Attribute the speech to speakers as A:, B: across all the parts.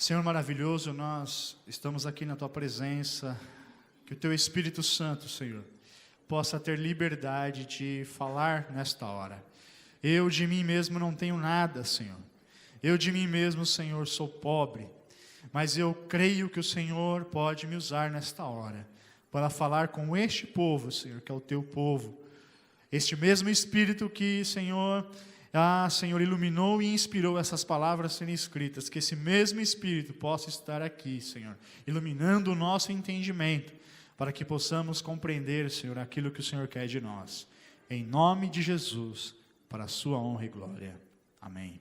A: Senhor maravilhoso, nós estamos aqui na Tua presença, que o Teu Espírito Santo, Senhor, possa ter liberdade de falar nesta hora. Eu de mim mesmo não tenho nada, Senhor. Eu de mim mesmo, Senhor, sou pobre, mas eu creio que o Senhor pode me usar nesta hora, para falar com este povo, Senhor, que é o Teu povo. Este mesmo Espírito que, Senhor, Senhor, iluminou e inspirou essas palavras serem escritas, que esse mesmo Espírito possa estar aqui, Senhor, iluminando o nosso entendimento, para que possamos compreender, Senhor, aquilo que o Senhor quer de nós. Em nome de Jesus, para a sua honra e glória. Amém.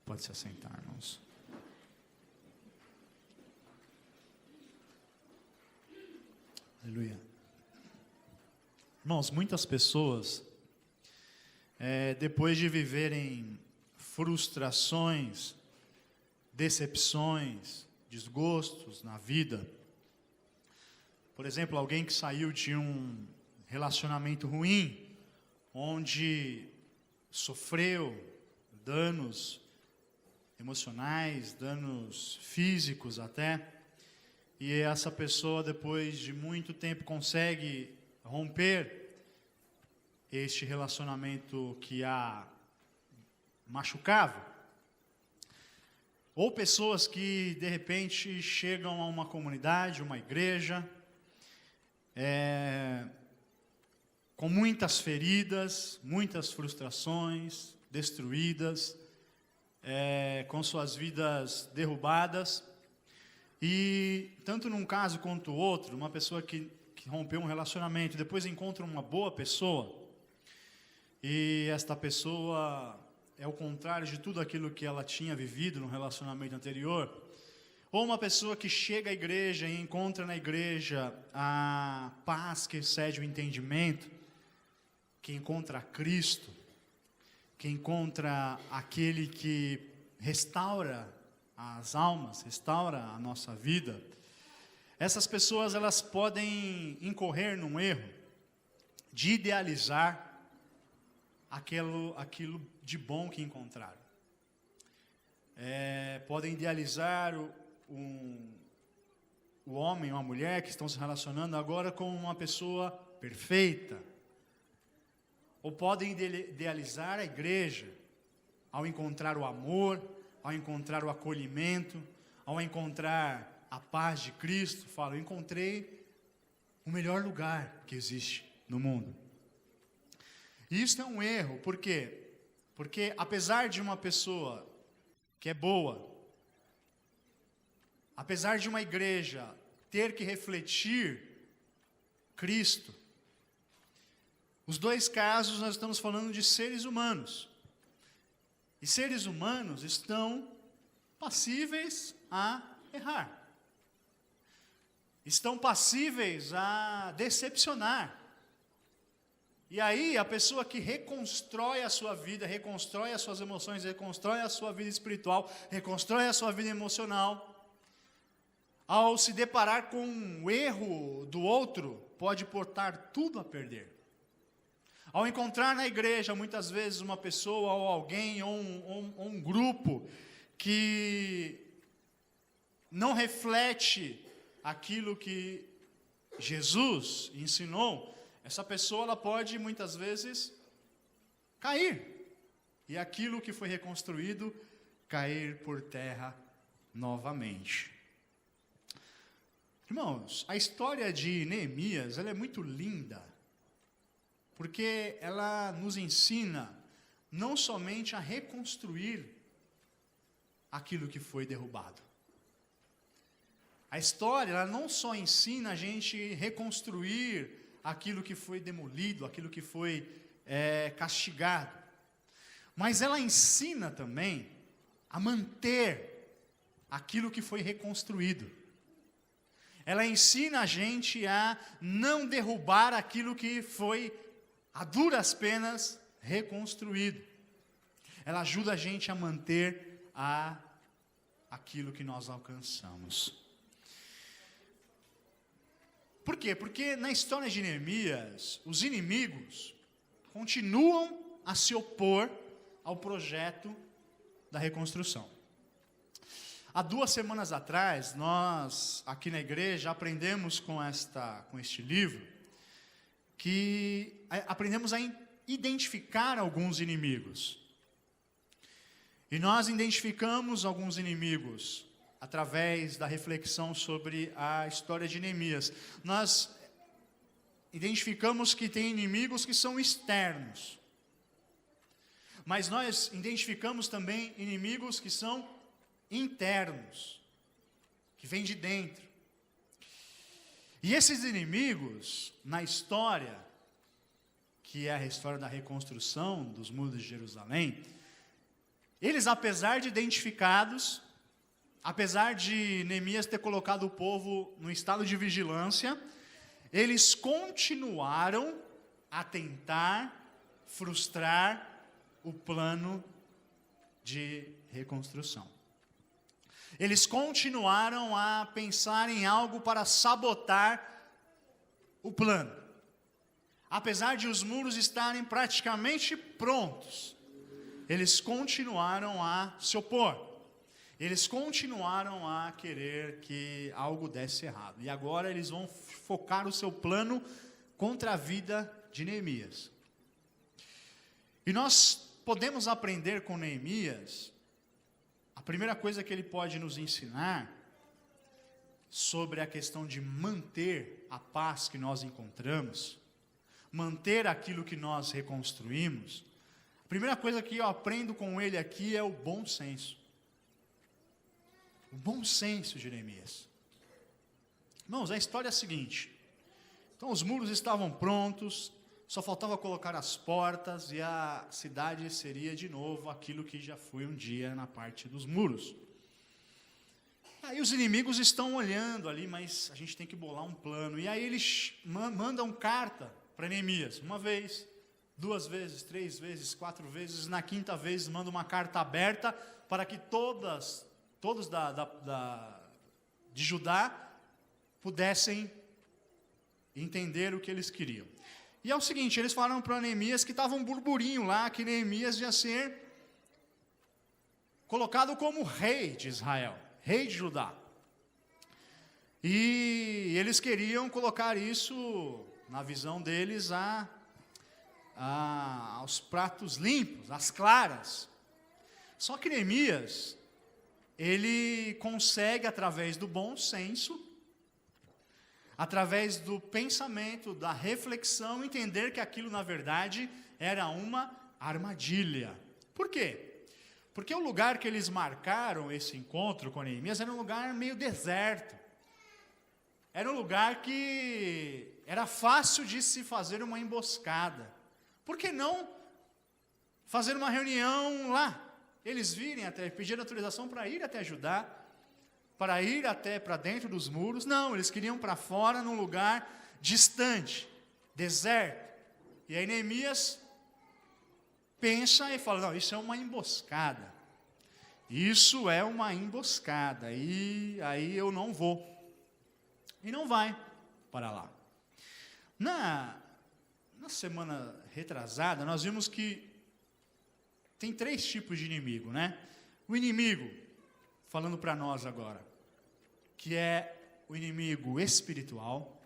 A: Pode se assentar, irmãos. Aleluia. Irmãos, muitas pessoas, depois de viverem frustrações, decepções, desgostos na vida, por exemplo, alguém que saiu de um relacionamento ruim, onde sofreu danos emocionais, danos físicos até, e essa pessoa depois de muito tempo consegue romper este relacionamento que a machucava. Ou pessoas que de repente chegam a uma comunidade, uma igreja, com muitas feridas, muitas frustrações, destruídas, com suas vidas derrubadas. E tanto num caso quanto no outro, uma pessoa que rompeu um relacionamento, depois encontra uma boa pessoa, e esta pessoa é o contrário de tudo aquilo que ela tinha vivido no relacionamento anterior. Ou uma pessoa que chega à igreja e encontra na igreja a paz que excede o entendimento, que encontra Cristo, que encontra aquele que restaura as almas, restaura a nossa vida. Essas pessoas, elas podem incorrer num erro de idealizar aquilo de bom que encontraram. Podem idealizar o homem ou a mulher que estão se relacionando agora como uma pessoa perfeita. Ou podem idealizar a igreja ao encontrar o amor, ao encontrar o acolhimento, ao encontrar a paz de Cristo. Falam, eu encontrei o melhor lugar que existe no mundo. E isso é um erro, por quê? Porque apesar de uma pessoa que é boa, apesar de uma igreja ter que refletir Cristo, os dois casos nós estamos falando de seres humanos. E seres humanos estão passíveis a errar. Estão passíveis a decepcionar. E aí a pessoa que reconstrói a sua vida, reconstrói as suas emoções, reconstrói a sua vida espiritual, reconstrói a sua vida emocional, ao se deparar com um erro do outro, pode portar tudo a perder. Ao encontrar na igreja, muitas vezes, uma pessoa ou alguém ou um grupo que não reflete aquilo que Jesus ensinou, essa pessoa ela pode muitas vezes cair. E aquilo que foi reconstruído cair por terra novamente. Irmãos, a história de Neemias ela é muito linda. Porque ela nos ensina não somente a reconstruir aquilo que foi derrubado. A história, ela não só ensina a gente reconstruir aquilo que foi demolido, aquilo que foi castigado, mas ela ensina também a manter aquilo que foi reconstruído. Ela ensina a gente a não derrubar aquilo que foi a duras penas reconstruído. Ela ajuda a gente a manter aquilo que nós alcançamos. Por quê? Porque na história de Neemias, os inimigos continuam a se opor ao projeto da reconstrução. Há 2 semanas atrás, nós aqui na igreja aprendemos com este livro, que aprendemos a identificar alguns inimigos. E nós identificamos alguns inimigos através da reflexão sobre a história de Neemias. Nós identificamos que tem inimigos que são externos. Mas nós identificamos também inimigos que são internos, que vêm de dentro. E esses inimigos, na história, que é a história da reconstrução dos muros de Jerusalém, eles, apesar de identificados, apesar de Neemias ter colocado o povo no estado de vigilância, eles continuaram a tentar frustrar o plano de reconstrução. Eles continuaram a pensar em algo para sabotar o plano. Apesar de os muros estarem praticamente prontos, eles continuaram a se opor. Eles continuaram a querer que algo desse errado. E agora eles vão focar o seu plano contra a vida de Neemias. E nós podemos aprender com Neemias, a primeira coisa que ele pode nos ensinar sobre a questão de manter a paz que nós encontramos, manter aquilo que nós reconstruímos. A primeira coisa que eu aprendo com ele aqui é o bom senso. O bom senso de Neemias. Irmãos, a história é a seguinte. Então os muros estavam prontos, só faltava colocar as portas e a cidade seria de novo aquilo que já foi um dia na parte dos muros. Aí os inimigos estão olhando ali, mas a gente tem que bolar um plano. E aí eles mandam carta para Neemias, 1 vez, 2 vezes, 3 vezes, 4 vezes, na 5ª vez mandam uma carta aberta para que todos de Judá pudessem entender o que eles queriam. E é o seguinte, eles falaram para Neemias que estava um burburinho lá, que Neemias ia ser colocado como rei de Israel, rei de Judá. E eles queriam colocar isso, na visão deles, aos pratos limpos, às claras. Só que Neemias, ele consegue, através do bom senso, através do pensamento, da reflexão, entender que aquilo, na verdade, era uma armadilha. Por quê? Porque o lugar que eles marcaram esse encontro com Neemias era um lugar meio deserto. Era um lugar que era fácil de se fazer uma emboscada. Por que não fazer uma reunião lá? Eles virem até, pedir autorização para ir até Judá, para ir até para dentro dos muros. Não, eles queriam para fora, num lugar distante, deserto. E aí Neemias pensa e fala, não, isso é uma emboscada. Isso é uma emboscada, e aí eu não vou. E não vai para lá. Na semana retrasada, nós vimos que tem 3 tipos de inimigo, né? O inimigo, falando para nós agora, que é o inimigo espiritual,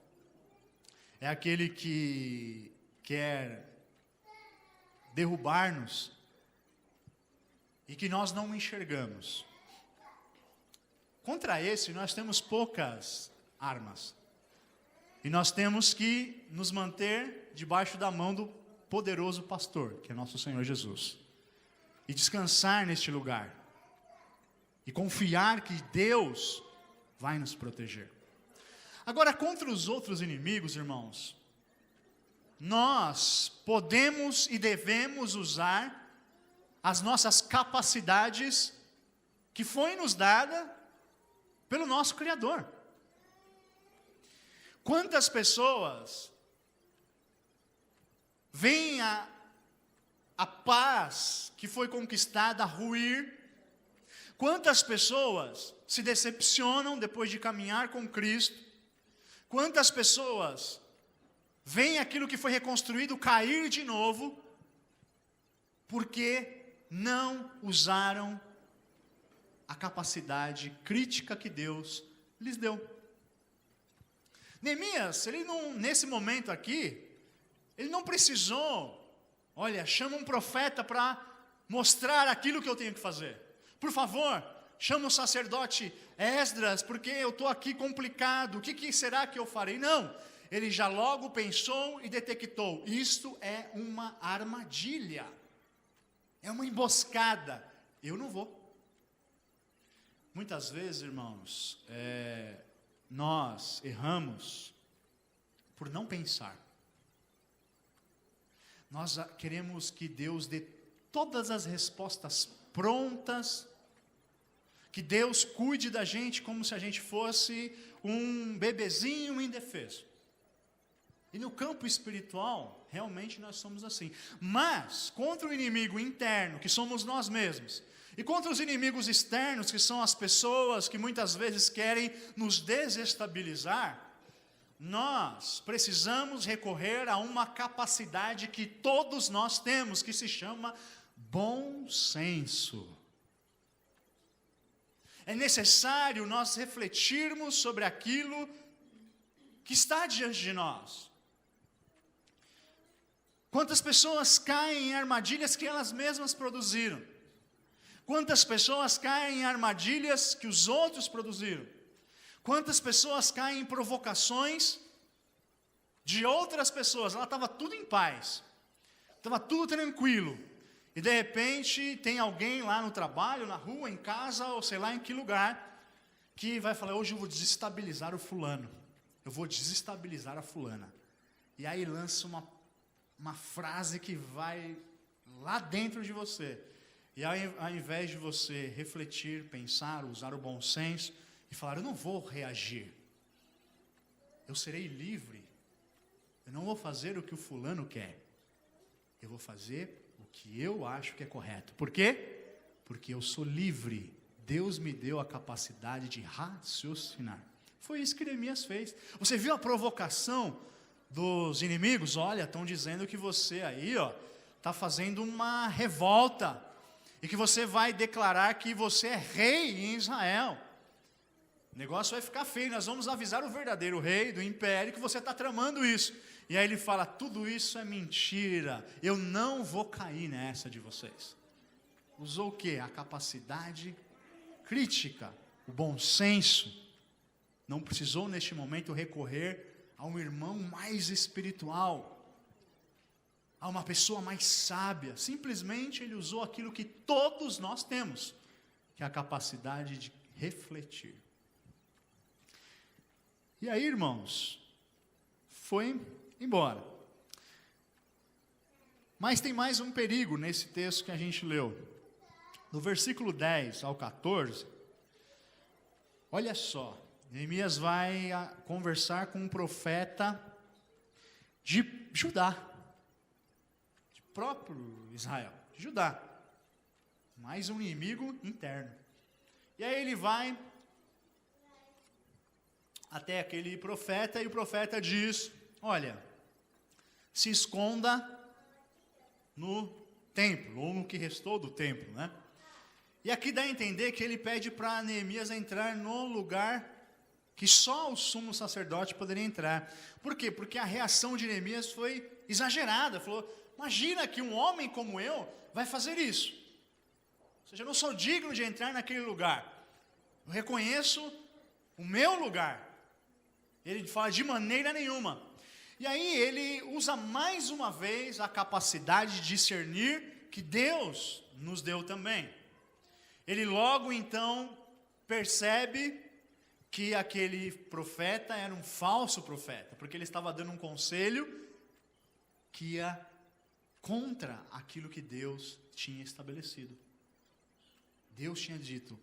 A: é aquele que quer derrubar-nos e que nós não enxergamos. Contra esse, nós temos poucas armas. E nós temos que nos manter debaixo da mão do poderoso pastor, que é nosso Senhor Jesus. E descansar neste lugar. E confiar que Deus vai nos proteger. Agora, contra os outros inimigos, irmãos, nós podemos e devemos usar as nossas capacidades que foi nos dada pelo nosso Criador. Quantas pessoas veem a paz que foi conquistada ruir? Quantas pessoas se decepcionam depois de caminhar com Cristo? Quantas pessoas veem aquilo que foi reconstruído cair de novo, porque não usaram a capacidade crítica que Deus lhes deu. Neemias, ele não, nesse momento aqui, ele não precisou, olha, chama um profeta para mostrar aquilo que eu tenho que fazer. Por favor, chama o sacerdote Esdras, porque eu estou aqui complicado, o que será que eu farei? Não, ele já logo pensou e detectou, isto é uma armadilha, é uma emboscada, eu não vou. Muitas vezes, irmãos, nós erramos por não pensar. Nós queremos que Deus dê todas as respostas prontas, que Deus cuide da gente como se a gente fosse um bebezinho indefeso. E no campo espiritual, realmente nós somos assim. Mas, contra o inimigo interno, que somos nós mesmos, e contra os inimigos externos, que são as pessoas que muitas vezes querem nos desestabilizar, nós precisamos recorrer a uma capacidade que todos nós temos, que se chama bom senso. É necessário nós refletirmos sobre aquilo que está diante de nós. Quantas pessoas caem em armadilhas que elas mesmas produziram? Quantas pessoas caem em armadilhas que os outros produziram? Quantas pessoas caem em provocações de outras pessoas? Ela estava tudo em paz, estava tudo tranquilo, e de repente tem alguém lá no trabalho, na rua, em casa, ou sei lá em que lugar, que vai falar, hoje eu vou desestabilizar o fulano, eu vou desestabilizar a fulana, e aí lança uma frase que vai lá dentro de você, e ao invés de você refletir, pensar, usar o bom senso, e falar, eu não vou reagir, eu serei livre, eu não vou fazer o que o fulano quer, eu vou fazer o que eu acho que é correto. Por quê? Porque eu sou livre, Deus me deu a capacidade de raciocinar. Foi isso que Neemias fez. Você viu a provocação dos inimigos? Olha, estão dizendo que você aí, está fazendo uma revolta, e que você vai declarar que você é rei em Israel. O negócio vai ficar feio, nós vamos avisar o verdadeiro rei do império que você está tramando isso. E aí ele fala, tudo isso é mentira, eu não vou cair nessa de vocês. Usou o quê? A capacidade crítica, o bom senso. Não precisou neste momento recorrer a um irmão mais espiritual, a uma pessoa mais sábia. Simplesmente ele usou aquilo que todos nós temos, que é a capacidade de refletir. E aí, irmãos, foi embora. Mas tem mais um perigo nesse texto que a gente leu. No versículo 10 ao 14, olha só, Neemias vai conversar com um profeta de Judá, de próprio Israel, de Judá, mais um inimigo interno. E aí ele vai até aquele profeta, e o profeta diz, olha, se esconda no templo, ou no que restou do templo, né? E aqui dá a entender que ele pede para Neemias entrar no lugar que só o sumo sacerdote poderia entrar. Por quê? Porque a reação de Neemias foi exagerada, falou, imagina que um homem como eu vai fazer isso. Ou seja, eu não sou digno de entrar naquele lugar, eu reconheço o meu lugar. Ele fala de maneira nenhuma. E aí ele usa mais uma vez a capacidade de discernir que Deus nos deu também. Ele logo então percebe que aquele profeta era um falso profeta, porque ele estava dando um conselho que ia contra aquilo que Deus tinha estabelecido. Deus tinha dito,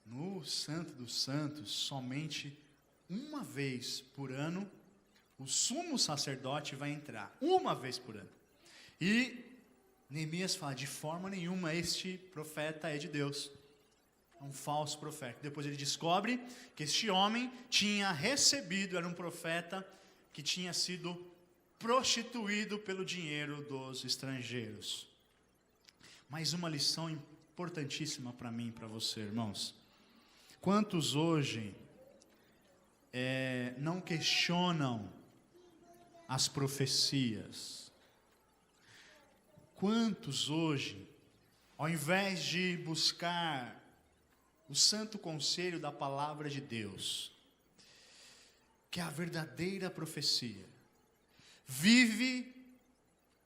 A: no Santo dos Santos, somente uma vez por ano, o sumo sacerdote vai entrar, uma vez por ano. E Neemias fala, de forma nenhuma este profeta é de Deus, é um falso profeta. Depois ele descobre que este homem tinha recebido, era um profeta que tinha sido prostituído pelo dinheiro dos estrangeiros. Mais uma lição importantíssima para mim e para você, irmãos. Quantos hoje não questionam as profecias? Quantos hoje, ao invés de buscar o santo conselho da palavra de Deus, que é a verdadeira profecia, vive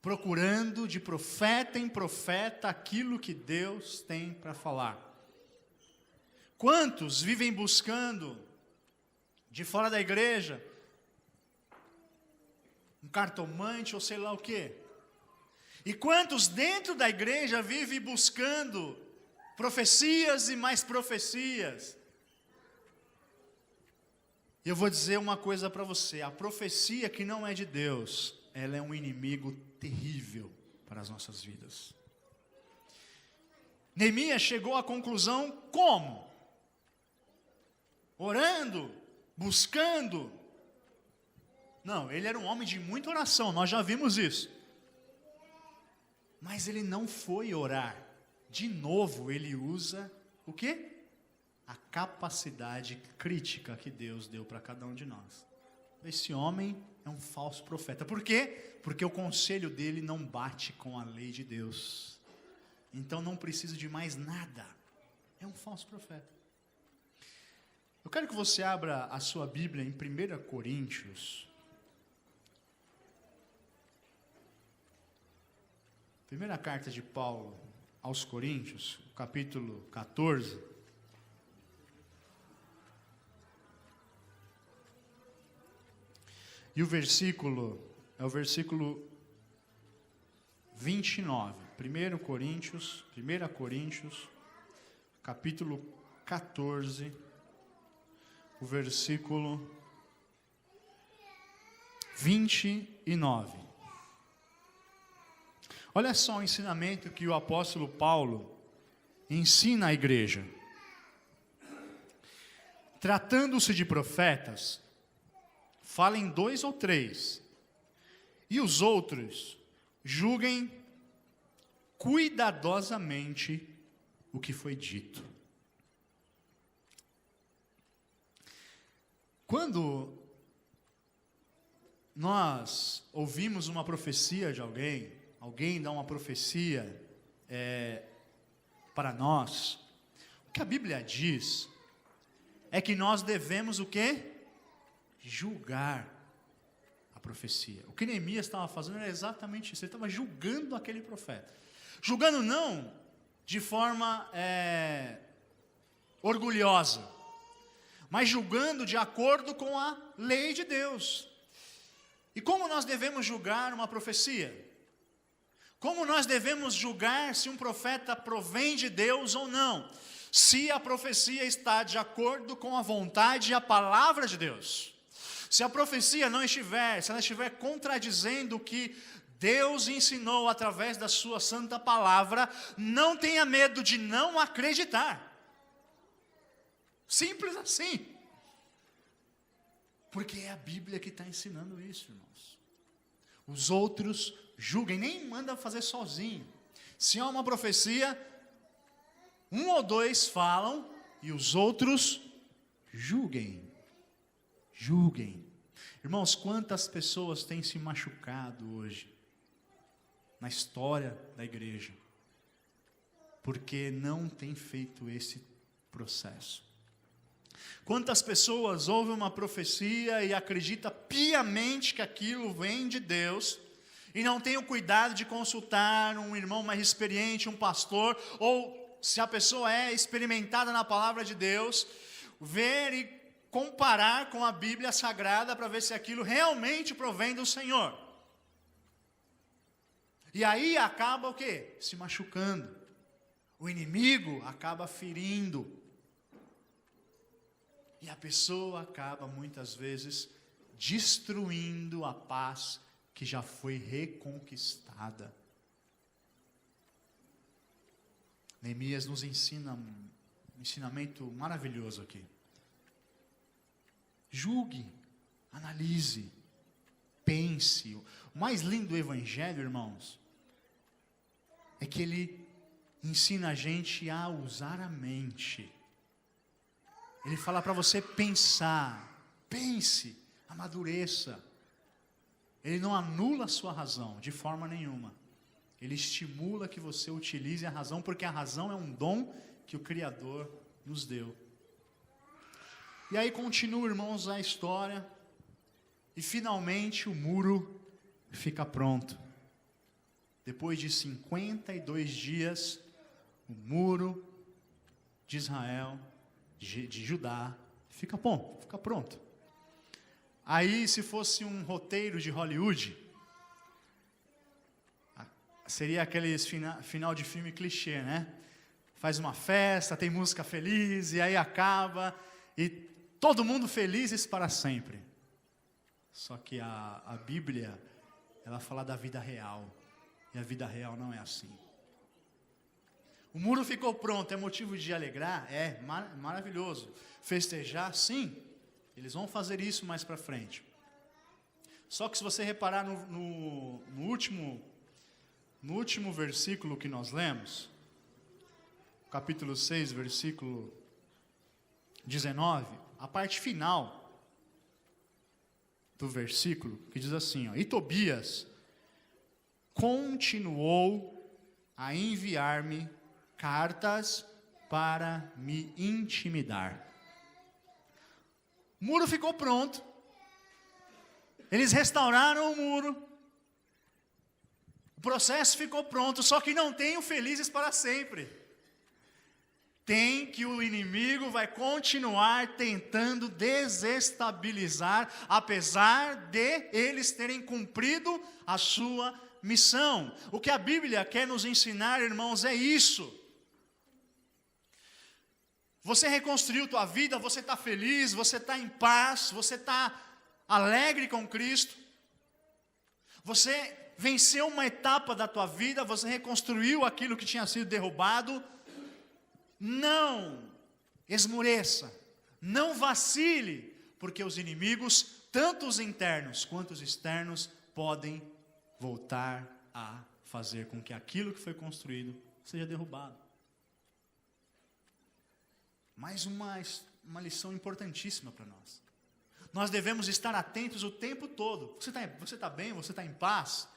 A: procurando de profeta em profeta aquilo que Deus tem para falar? Quantos vivem buscando, de fora da igreja, um cartomante ou sei lá o quê? E quantos dentro da igreja vivem buscando profecias e mais profecias? E eu vou dizer uma coisa para você: a profecia que não é de Deus, ela é um inimigo terrível para as nossas vidas. Neemias chegou à conclusão como? Orando, buscando. Não, ele era um homem de muita oração, nós já vimos isso. Mas ele não foi orar. De novo, ele usa o quê? A capacidade crítica que Deus deu para cada um de nós. Esse homem é um falso profeta. Por quê? Porque o conselho dele não bate com a lei de Deus. Então não precisa de mais nada. É um falso profeta. Eu quero que você abra a sua Bíblia em 1 Coríntios. Primeira carta de Paulo aos Coríntios, capítulo 14. E o versículo é o versículo 29. 1 Coríntios, capítulo 14, o versículo 29. Olha só o ensinamento que o apóstolo Paulo ensina à igreja. Tratando-se de profetas, falem 2 ou 3, e os outros julguem cuidadosamente o que foi dito. Quando nós ouvimos uma profecia de alguém dá uma profecia para nós, o que a Bíblia diz é que nós devemos o quê? Julgar a profecia. O que Neemias estava fazendo era exatamente isso. Ele estava julgando aquele profeta. Julgando não de forma orgulhosa, mas julgando de acordo com a lei de Deus. E como nós devemos julgar uma profecia? Como nós devemos julgar se um profeta provém de Deus ou não? Se a profecia está de acordo com a vontade e a palavra de Deus. Se a profecia não estiver, se ela estiver contradizendo o que Deus ensinou através da sua santa palavra, não tenha medo de não acreditar. Simples assim. Porque é a Bíblia que está ensinando isso, irmãos. Os outros julguem, nem manda fazer sozinho. Se há uma profecia, 1 ou 2 falam e os outros julguem. Julguem. Irmãos, quantas pessoas têm se machucado hoje na história da igreja porque não têm feito esse processo? Quantas pessoas ouvem uma profecia e acreditam piamente que aquilo vem de Deus e não têm o cuidado de consultar um irmão mais experiente, um pastor, ou se a pessoa é experimentada na palavra de Deus, ver e comparar com a Bíblia Sagrada para ver se aquilo realmente provém do Senhor. E aí acaba o quê? Se machucando. O inimigo acaba ferindo. E a pessoa acaba muitas vezes destruindo a paz que já foi reconquistada. Neemias nos ensina um ensinamento maravilhoso aqui. Julgue, analise, pense. O mais lindo do Evangelho, irmãos, é que ele ensina a gente a usar a mente. Ele fala para você pensar, pense, amadureça. Ele não anula a sua razão, de forma nenhuma. Ele estimula que você utilize a razão, porque a razão é um dom que o Criador nos deu. E aí continua, irmãos, a história. E finalmente o muro fica pronto. Depois de 52 dias, o muro de Israel, de Judá, fica bom, fica pronto. Aí, se fosse um roteiro de Hollywood, seria aqueles final de filme clichê, né? Faz uma festa, tem música feliz, e aí acaba, e todo mundo felizes para sempre. Só que a Bíblia, ela fala da vida real, e a vida real não é assim. O muro ficou pronto, é motivo de alegrar? É, maravilhoso. Festejar? Sim, eles vão fazer isso mais para frente. Só que se você reparar no último versículo que nós lemos, capítulo 6, versículo 19, a parte final do versículo, que diz assim, ó, e Tobias continuou a enviar-me cartas para me intimidar. O muro ficou pronto. Eles restauraram o muro. O processo ficou pronto, só que não tem o felizes para sempre. Tem que o inimigo vai continuar tentando desestabilizar, apesar de eles terem cumprido a sua missão. O que a Bíblia quer nos ensinar, irmãos, é isso. Você reconstruiu tua vida, você está feliz, você está em paz, você está alegre com Cristo. Você venceu uma etapa da tua vida, você reconstruiu aquilo que tinha sido derrubado. Não esmoreça, não vacile, porque os inimigos, tanto os internos quanto os externos, podem voltar a fazer com que aquilo que foi construído seja derrubado. Mais uma lição importantíssima para nós. Nós devemos estar atentos o tempo todo. Você está bem? Você está em paz?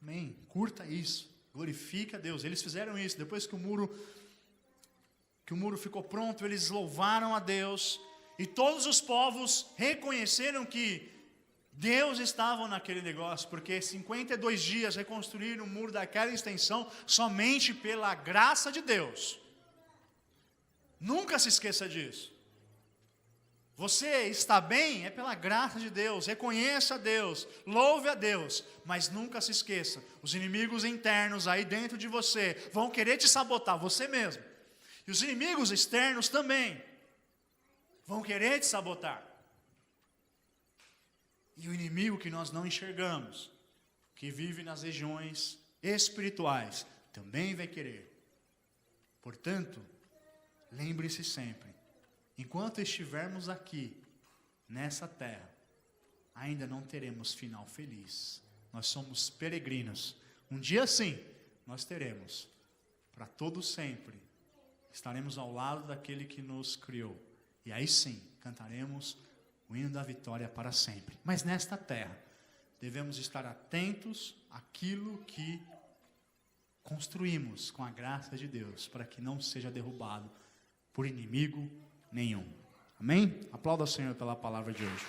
A: Amém. Curta isso. Glorifica a Deus. Eles fizeram isso. Depois que o muro ficou pronto, eles louvaram a Deus. E todos os povos reconheceram que Deus estava naquele negócio. Porque 52 dias reconstruíram o muro daquela extensão somente pela graça de Deus. Nunca se esqueça disso. Você está bem é pela graça de Deus. Reconheça a Deus, louve a Deus, mas nunca se esqueça, os inimigos internos aí dentro de você vão querer te sabotar, você mesmo. E os inimigos externos também vão querer te sabotar. E o inimigo que nós não enxergamos, que vive nas regiões espirituais, também vai querer. Portanto, lembre-se sempre, enquanto estivermos aqui, nessa terra, ainda não teremos final feliz. Nós somos peregrinos. Um dia sim, nós teremos, para todo sempre, estaremos ao lado daquele que nos criou. E aí sim, cantaremos o hino da vitória para sempre. Mas nesta terra, devemos estar atentos àquilo que construímos com a graça de Deus, para que não seja derrubado por inimigo nenhum. Amém? Aplauda o Senhor pela palavra de hoje.